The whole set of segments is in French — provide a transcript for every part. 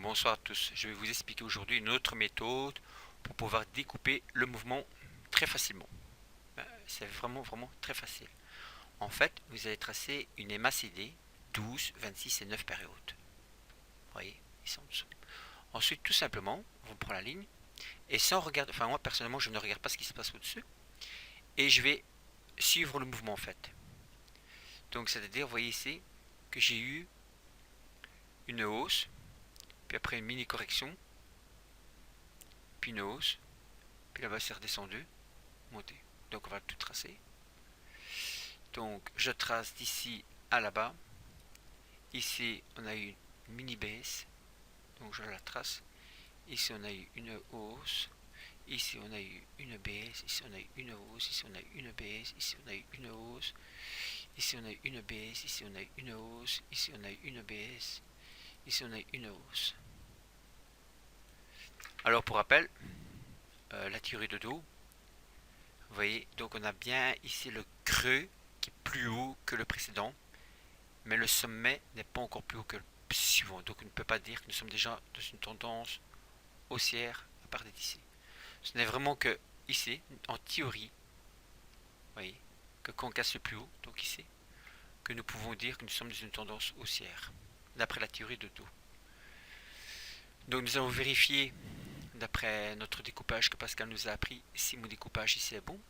Bonsoir à tous, je vais vous expliquer aujourd'hui une autre méthode pour pouvoir découper le mouvement très facilement. C'est vraiment très facile. En fait, vous allez tracer une MACD 12, 26 et 9 périodes. Vous voyez, ils sont en dessous. Ensuite, tout simplement, on prend la ligne et sans regarder, enfin moi personnellement je ne regarde pas ce qui se passe au-dessus et je vais suivre le mouvement en fait. Donc c'est-à-dire, vous voyez ici que j'ai eu une hausse, puis après une mini correction, puis une hausse, puis là-bas c'est redescendu, monté. Donc on va tout tracer. Donc je trace d'ici à là-bas. Ici on a eu une mini baisse, donc je la trace. Ici on a eu une hausse. Ici on a eu une baisse. Ici on a eu une hausse. Ici on a eu une baisse. Ici on a eu une hausse. Ici on a eu une baisse. Ici on a eu une hausse. Ici on a eu une baisse. Ici on a eu une hausse. Alors pour rappel, la théorie de dos, vous voyez, donc on a bien ici le creux qui est plus haut que le précédent, mais le sommet n'est pas encore plus haut que le suivant. Donc on ne peut pas dire que nous sommes déjà dans une tendance haussière à partir d'ici. Ce n'est vraiment que ici, en théorie, vous voyez, que quand on casse le plus haut, donc ici, que nous pouvons dire que nous sommes dans une tendance haussière, d'après la théorie de dos. Donc nous avons vérifié, d'après notre découpage que Pascal nous a appris, si mon découpage ici est bon.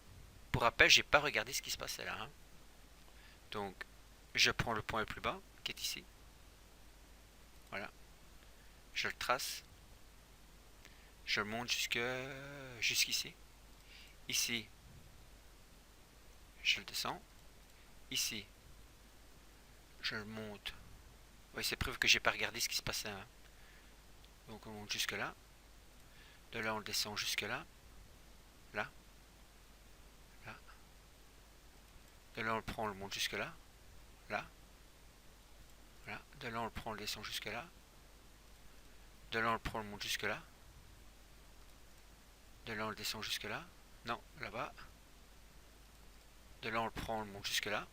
Pour rappel, j'ai pas regardé ce qui se passait là. Donc je prends le point le plus bas, qui est ici. Voilà. Je le trace. Je le monte jusqu'ici. Ici, je le descends. Ici, je le monte. Oui, c'est preuve que j'ai pas regardé ce qui se passait. Donc on monte jusque là. De là, on le descend jusque là. Là. Là. De là, on le prend, on le monte jusque là. Là. Voilà. De là, on le prend, on le descend jusque là. De là, on le prend, on le monte jusque là. De là, on le descend jusque là. Non, là-bas. De là, on le prend, on le monte jusque là.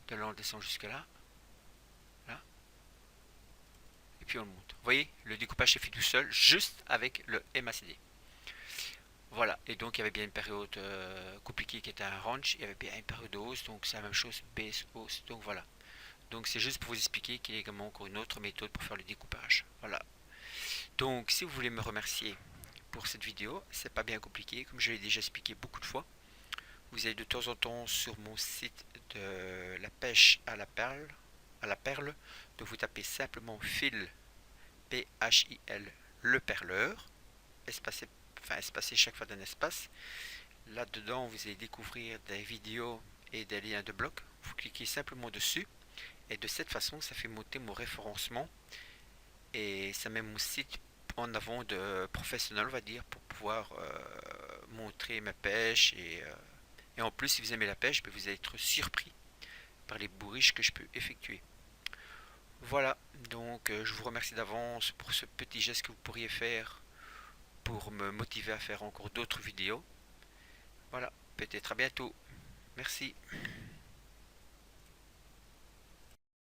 De là, on le descend jusque là. Là. Et puis on le monte. Vous voyez, le découpage s'est fait tout seul, juste avec le MACD. Voilà, et donc il y avait bien une période compliquée qui était un range, il y avait bien une période de hausse, donc c'est la même chose, baisse, hausse, donc voilà. Donc c'est juste pour vous expliquer qu'il y a également encore une autre méthode pour faire le découpage. Voilà. Donc si vous voulez me remercier pour cette vidéo, c'est pas bien compliqué, comme je l'ai déjà expliqué beaucoup de fois. Vous allez de temps en temps sur mon site de la pêche à la perle, de vous taper simplement fil, P-H-I-L, le perleur, espacé chaque fois d'un espace. Là-dedans, vous allez découvrir des vidéos et des liens de blog. Vous cliquez simplement dessus et de cette façon, ça fait monter mon référencement et ça met mon site en avant de professionnel, on va dire, pour pouvoir montrer ma pêche et en plus, si vous aimez la pêche, vous allez être surpris par les bourriches que je peux effectuer. Voilà, donc je vous remercie d'avance pour ce petit geste que vous pourriez faire pour me motiver à faire encore d'autres vidéos. Voilà, peut-être à bientôt. Merci.